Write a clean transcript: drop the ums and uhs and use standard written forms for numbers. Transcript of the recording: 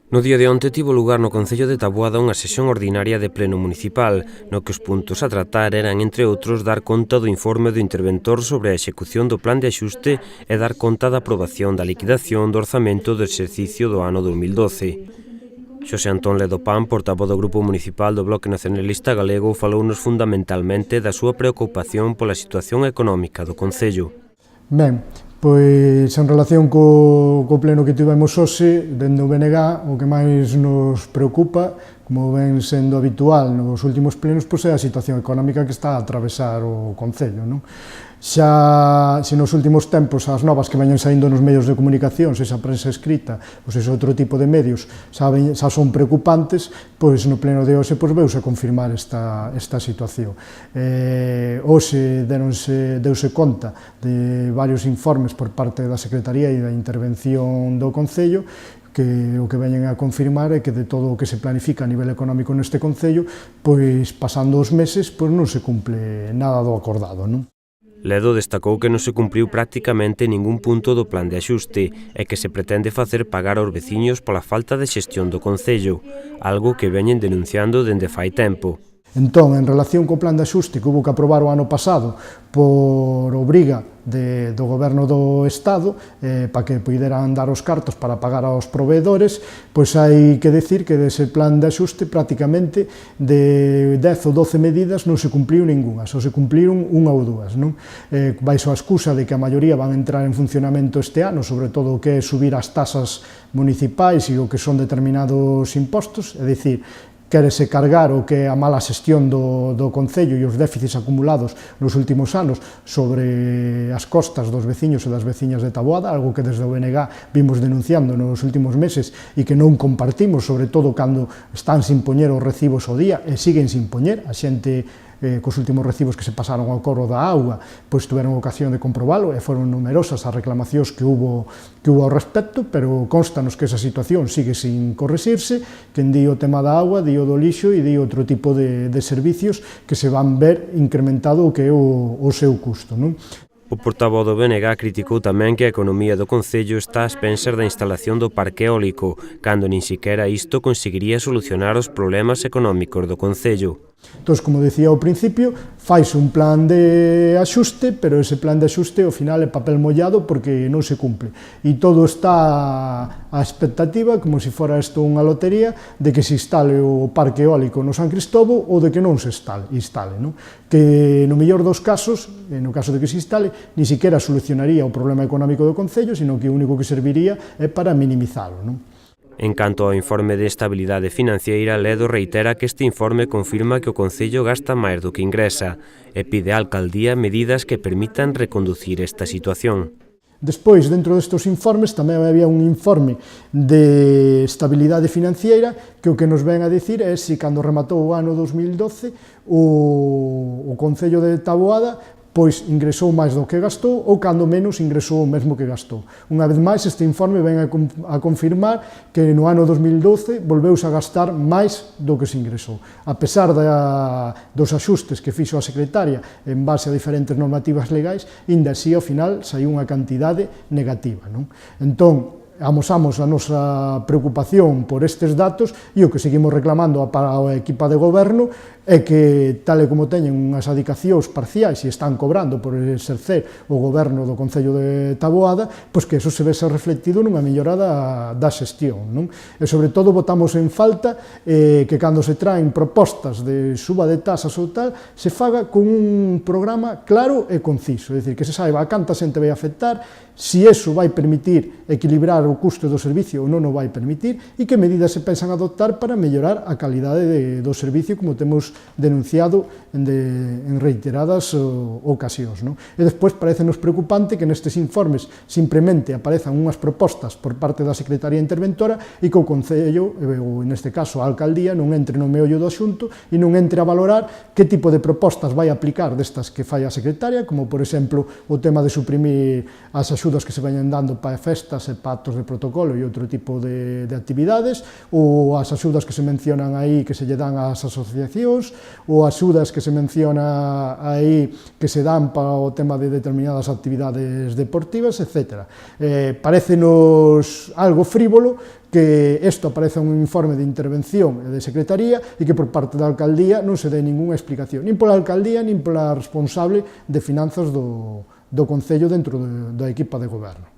No día de onte tivo lugar no Concello de Taboada unha sesión ordinaria de pleno municipal, no que os puntos a tratar eran, entre outros, dar conta do informe do interventor sobre a execución do plan de axuste e dar conta da aprobación da liquidación do orzamento do exercicio do ano 2012. Xosé Antón Ledopán, portavoz do Grupo Municipal do Bloque Nacionalista Galego, falounos fundamentalmente da súa preocupación pola situación económica do Concello. Ben, pois en relación co pleno que tivemos hoxe, dende o BNG, o que máis nos preocupa, como ven sendo habitual nos últimos plenos, pois é a situación económica que está a atravesar o Concello, non? Xa, se nos últimos tempos as novas que veñen saindo nos medios de comunicación, se esa prensa escrita, ou se outro tipo de medios, xa son preocupantes, pois no pleno de hoxe veuse confirmar esta situación. Hoxe deuse conta de varios informes por parte da Secretaría e da intervención do Concello, que o que veñen a confirmar é que de todo o que se planifica a nivel económico neste Concello, pois pasando os meses, pois non se cumple nada do acordado, non? Ledo destacou que non se cumpriu prácticamente ningún punto do plan de axuste e que se pretende facer pagar aos veciños pola falta de xestión do Concello, algo que veñen denunciando dende fai tempo. Entón, en relación co plan de axuste que hubo que aprobar o ano pasado por obriga do Goberno do Estado, para que puderan dar os cartos para pagar aos proveedores, pois hai que decir que dese plan de axuste prácticamente de 10 ou 12 medidas non se cumpliu ninguna, só se cumpliron unha ou dúas, non? Baixo a excusa de que a maioría van entrar en funcionamento este ano, sobre todo o que é subir as tasas municipais e o que son determinados impostos, é dicir, quérese cargar o que é a mala xestión do Concello e os déficits acumulados nos últimos anos sobre as costas dos veciños e das veciñas de Taboada, algo que desde o BNG vimos denunciando nos últimos meses e que non compartimos, sobre todo cando están sin poñer os recibos ao día e siguen sin poñer, a xente cos últimos recibos que se pasaron ao cobro da auga, pois tiveron ocasión de comprobalo e foron numerosas as reclamacións que hubo ao respecto, pero constanos que esa situación sigue sin correxirse, que di o tema da auga, di o do lixo e di outro tipo de servicios que se van ver incrementado o que é o seu custo, non? O portavoz do BNG criticou tamén que a economía do Concello está ás pensas da instalación do parque eólico, cando nin sequera isto conseguiría solucionar os problemas económicos do Concello. Entón, como dicía ao principio, faise un plan de axuste, pero ese plan de axuste ao final é papel mollado porque non se cumple. E todo está á expectativa, como se fora isto unha lotería, de que se instale o parque eólico no San Cristóbal ou de que non se instale, non? Que no mellor dos casos, no caso de que se instale, ni siquiera solucionaría o problema económico do Concello, sino que o único que serviría é para minimizalo, non? En canto ao informe de estabilidade financiera, Ledo reitera que este informe confirma que o Concello gasta máis do que ingresa e pide á Alcaldía medidas que permitan reconducir esta situación. Despois, dentro destes informes, tamén había un informe de estabilidade financiera que o que nos ven a dicir é se cando rematou o ano 2012 o Concello de Taboada pois ingresou máis do que gastou ou cando menos ingresou o mesmo que gastou. Unha vez máis, este informe ven a confirmar que no ano 2012 volveuse a gastar máis do que se ingresou. A pesar dos axustes que fixo a secretaria en base a diferentes normativas legais, ainda así, ao final, saiu unha cantidade negativa, non? Entón, amosamos a nosa preocupación por estes datos e o que seguimos reclamando para a equipa de goberno é que, tal e como teñen unhas adicacións parciais e están cobrando por exercer o goberno do Concello de Taboada, pois que eso se vese reflectido nunha mellora da xestión, non? E, sobre todo, botamos en falta que, cando se traen propostas de suba de tasas ou tal, se faga con un programa claro e conciso, é dicir, que se saiba a canta xente vai afectar, se eso vai permitir equilibrar o custo do servicio ou non o vai permitir, e que medidas se pensan adoptar para mellorar a calidade do servicio, como temos denunciado en reiteradas ocasións, non? E despois parecenos preocupante que nestes informes simplemente aparezan unhas propostas por parte da Secretaría Interventora e que o Concello, ou neste caso a Alcaldía, non entre no meollo do asunto e non entre a valorar que tipo de propostas vai aplicar destas que fai a Secretaria, como por exemplo o tema de suprimir as axudas que se veñen dando para festas e para actos de protocolo e outro tipo de actividades, ou as axudas que se mencionan aí que se lle dan ás asociacións, ou as axudas que se menciona aí que se dan para o tema de determinadas actividades deportivas, etc. Parécenos algo frívolo que isto aparece un informe de intervención e de secretaría e que por parte da alcaldía non se dé ningunha explicación, nin pola alcaldía, nin pola responsable de finanzas do Concello dentro da equipa de goberno.